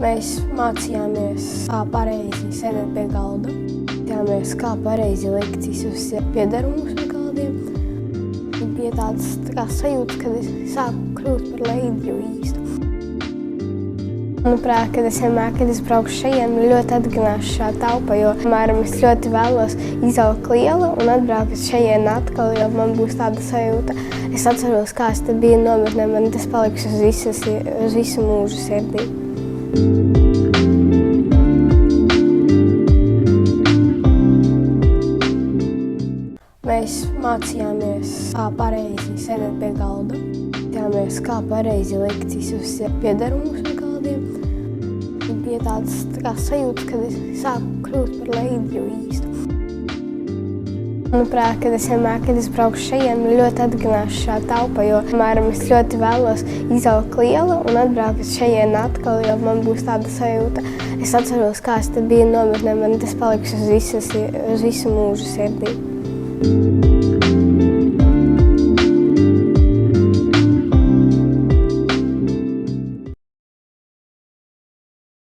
Mēs mācījāmies, kā pareizi sēdēt pie galda. Mācījāmies, kā pareizi likt visus piederumus uz galdiem. Bija tāds sajūta, kad es sāku kļūt par leidļu īstu. Manuprāt, kad es braukšu šajien, ļoti atgādināšu šā telpa, jo es ļoti vēlos izaugt liela un atbraukt šajien atkal, jo man būs tāda sajūta. Es atceros, kā es te biju nometnē, man tas paliks uz visu mūžu sirdī. Mēs mācījāmies, kā pareizi sēdēt pie galda. Mācījāmies, kā pareizi likt visus piederumus uz galdiem. Bija tāds sajūta, kad es sāku kļūt par leidļu īstu. Manuprāt, kad es braukšu šajien, ļoti atgādināšu šā telpa, jo es ļoti vēlos izaugt liela un atbraukt šajien atkal, jo man būs tāda sajūta. Es atceros, kā es te biju nometnē, man tas paliks uz visu mūžu sirdī.